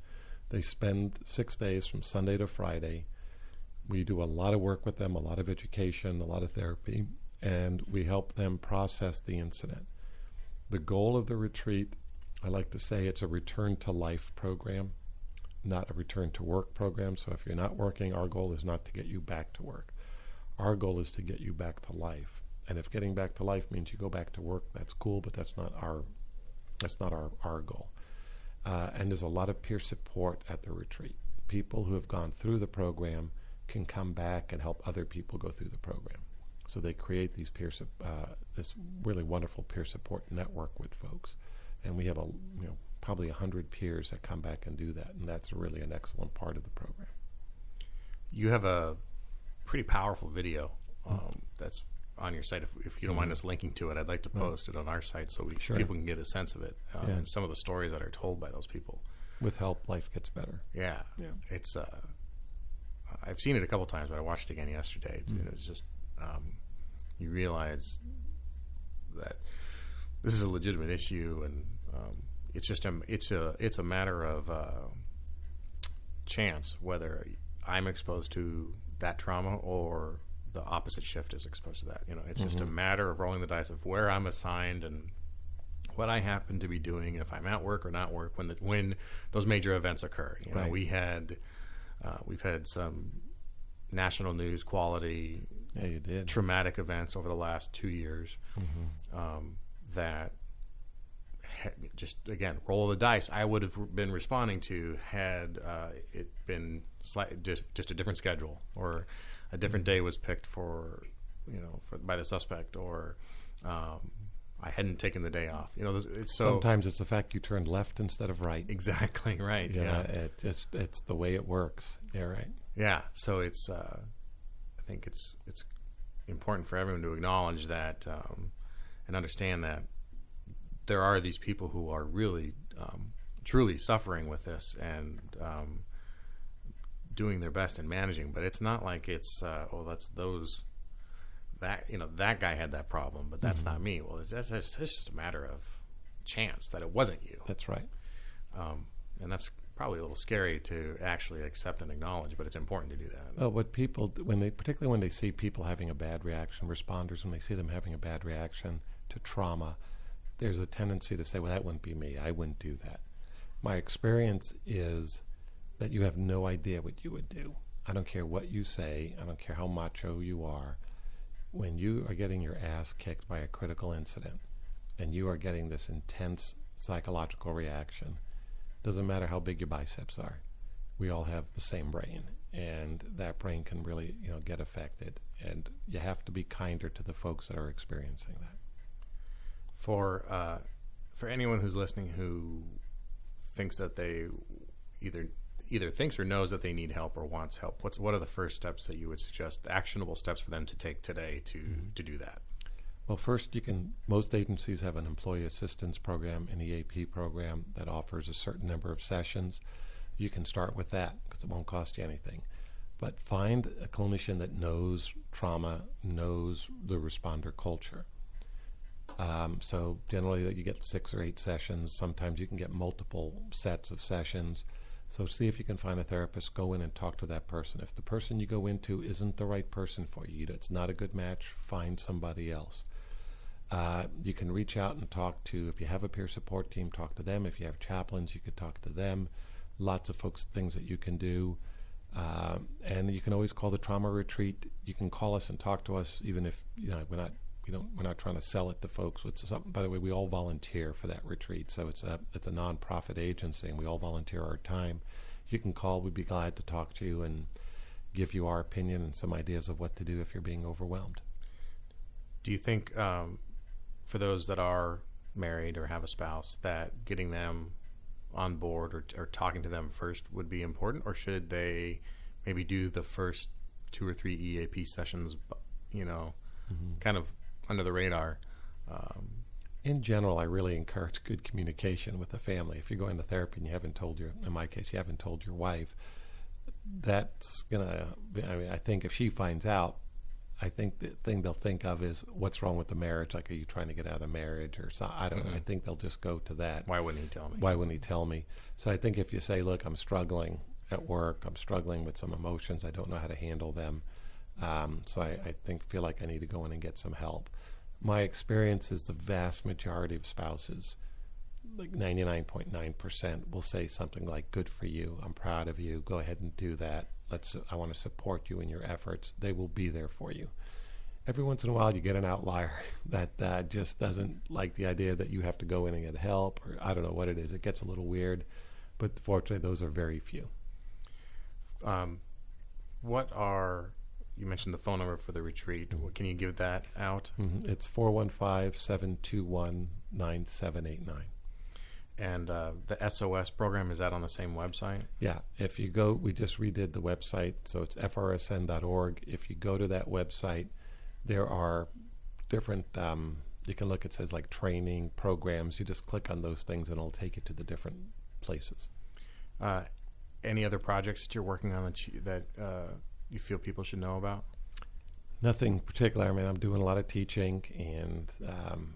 They spend 6 days from Sunday to Friday We do a lot of work with them, a lot of education, a lot of therapy, and we help them process the incident. The goal of the retreat, I like to say it's a return to life program, not a return to work program. So if you're not working, our goal is not to get you back to work. Our goal is to get you back to life. And if getting back to life means you go back to work, that's cool, but that's not our goal. And there's a lot of peer support at the retreat. People who have gone through the program can come back and help other people go through the program. So they create these this really wonderful peer support network with folks. And we have probably 100 peers that come back and do that, and that's really an excellent part of the program. You have a pretty powerful video that's on your site. If you don't mind us linking to it, I'd like to post it on our site so people can get a sense of it and some of the stories that are told by those people. With help, life gets better. Yeah. It's I've seen it a couple times, but I watched it again yesterday. And it's just you realize that this is a legitimate issue, and it's just it's a matter of chance whether I'm exposed to that trauma or the opposite shift is exposed to that. It's just a matter of rolling the dice of where I'm assigned and what I happen to be doing, if I'm at work or not work, when those major events occur. Right. We've had some national news quality traumatic events over the last 2 years that just, again, roll the dice. I would have been responding to had it been just a different schedule, or a different day was picked by the suspect, or I hadn't taken the day off. Sometimes it's the fact you turned left instead of right. Exactly right. It's the way it works. Yeah, right. Yeah. So it's I think it's important for everyone to acknowledge that and understand that there are these people who are really truly suffering with this and doing their best in managing. But it's not like it's that's those. That guy had that problem, but that's not me. Well, that's just a matter of chance that it wasn't you. That's right. And that's probably a little scary to actually accept and acknowledge, but it's important to do that. Well, what people, particularly when they see people having a bad reaction, responders, when they see them having a bad reaction to trauma, there's a tendency to say, well, that wouldn't be me. I wouldn't do that. My experience is that you have no idea what you would do. I don't care what you say. I don't care how macho you are. When you are getting your ass kicked by a critical incident and you are getting this intense psychological reaction, doesn't matter how big your biceps are. We all have the same brain, and that brain can really, get affected. And you have to be kinder to the folks that are experiencing that. For anyone who's listening who thinks that they either thinks or knows that they need help or wants help, what are the first steps that you would suggest, actionable steps for them to take today to do that? Well, first, most agencies have an employee assistance program, an EAP program that offers a certain number of sessions. You can start with that because it won't cost you anything. But find a clinician that knows trauma, knows the responder culture. So generally you get 6 or 8 sessions. Sometimes you can get multiple sets of sessions. So see if you can find a therapist, go in and talk to that person. If the person you go into isn't the right person for you, it's not a good match, find somebody else. You can reach out and talk to, if you have a peer support team, talk to them. If you have chaplains, you could talk to them. Lots of things that you can do. And you can always call the trauma retreat. You can call us and talk to us, even if we're not trying to sell it to folks. By the way, we all volunteer for that retreat, so it's a nonprofit agency, and we all volunteer our time. You can call. We'd be glad to talk to you and give you our opinion and some ideas of what to do if you're being overwhelmed. Do you think, for those that are married or have a spouse, that getting them on board or talking to them first would be important, or should they maybe do the first 2 or 3 EAP sessions, kind of under the radar? In general, I really encourage good communication with the family. If you're going to therapy and you haven't told in my case, you haven't told your wife, that's I think if she finds out, I think the thing they'll think of is, what's wrong with the marriage? Like, are you trying to get out of the marriage or something? I don't know. I think they'll just go to that. Why wouldn't he tell me? Why wouldn't he tell me? So I think if you say, look, I'm struggling, at work. I'm struggling with some emotions. I don't know how to handle them. So I feel like I need to go in and get some help. My experience is the vast majority of spouses, like 99.9%, will say something like, good for you, I'm proud of you, go ahead and do that. I want to support you in your efforts. They will be there for you. Every once in a while you get an outlier that just doesn't like the idea that you have to go in and get help, or I don't know what it is. It gets a little weird, but fortunately those are very few. You mentioned the phone number for the retreat. Mm-hmm. Can you give that out? Mm-hmm. It's 415-721-9789. And the SOS program, is that on the same website? Yeah. If you go, we just redid the website, so it's frsn.org. If you go to that website, there are different, you can look, it says like training programs. You just click on those things and it'll take you to the different places. Any other projects that you're working on that you feel people should know about? Nothing particular. I mean, I'm doing a lot of teaching, and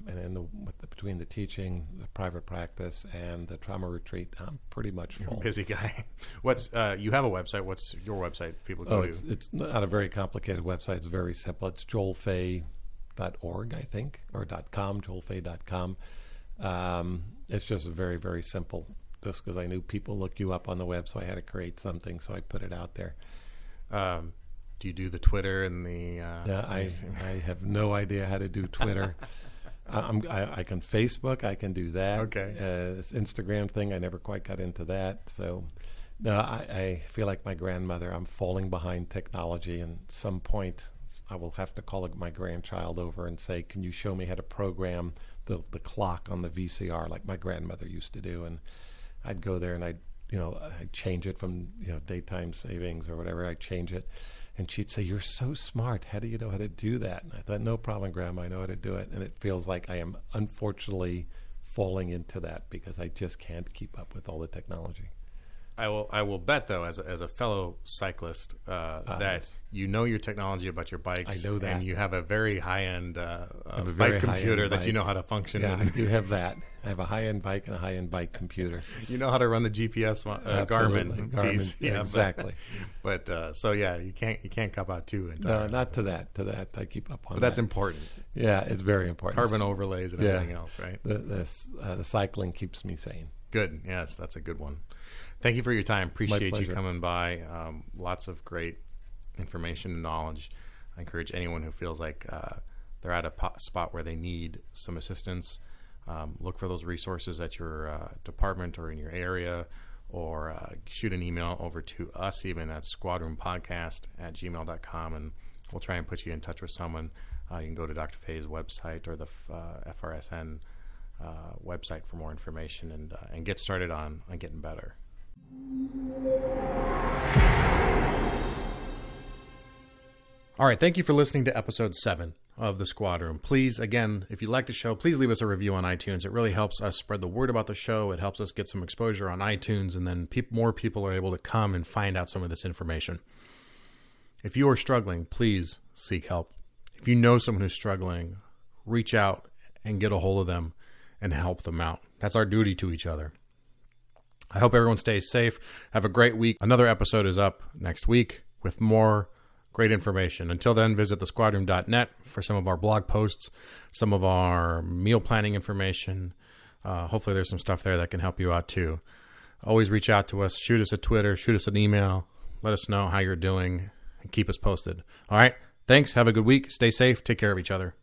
then between the teaching, the private practice, and the trauma retreat, I'm pretty much full. You're a busy guy. You have a website. What's your website? People go to. It's not a very complicated website. It's very simple. It's joelfay.org, I think, or .com. joelfay.com. It's just very, very simple. Just because I knew people look you up on the web, so I had to create something, so I put it out there. Do you do the Twitter and the? I have no idea how to do Twitter. I can Facebook. I can do that. Okay. This Instagram thing, I never quite got into that. So, no, I feel like my grandmother. I'm falling behind technology, and at some point, I will have to call my grandchild over and say, "Can you show me how to program the clock on the VCR like my grandmother used to do?" And I'd go there and I'd change it from daytime savings or whatever. I'd change it. And she'd say, "You're so smart. How do you know how to do that?" And I thought, "No problem, Grandma. I know how to do it." And it feels like I am unfortunately falling into that because I just can't keep up with all the technology. I will bet, though, as a fellow cyclist, that yes. You know your technology about your bikes. I know that. And you have a very high-end bike computer that you know how to function in. Yeah, I do have that. I have a high-end bike and a high-end bike computer. You know how to run the GPS Garmin piece. Yeah, exactly. But you can't cop out too entirely. No, not to that. To that, I keep up on But that's important. Yeah, it's very important. Carbon overlays and everything else, right? The cycling keeps me sane. Good. Yes, that's a good one. Thank you for your time. Appreciate you coming by. Lots of great information and knowledge. I encourage anyone who feels like they're at a spot where they need some assistance. Look for those resources at your department or in your area, or shoot an email over to us even at squadroompodcast@gmail.com, and we'll try and put you in touch with someone. You can go to Dr. Fay's website or the FRSN website for more information and get started on getting better. All right, thank you for listening to episode 7 of The Squad Room. Please, again, if you like the show, please leave us a review on iTunes. It really helps us spread the word about the show. It helps us get some exposure on iTunes, and then more people are able to come and find out some of this information. If you are struggling, please seek help. If you know someone who's struggling, reach out and get a hold of them and help them out. That's our duty to each other. I hope everyone stays safe. Have a great week. Another episode is up next week with more great information. Until then, visit thesquadroom.net for some of our blog posts, some of our meal planning information. Hopefully there's some stuff there that can help you out too. Always reach out to us. Shoot us a Twitter. Shoot us an email. Let us know how you're doing and keep us posted. All right. Thanks. Have a good week. Stay safe. Take care of each other.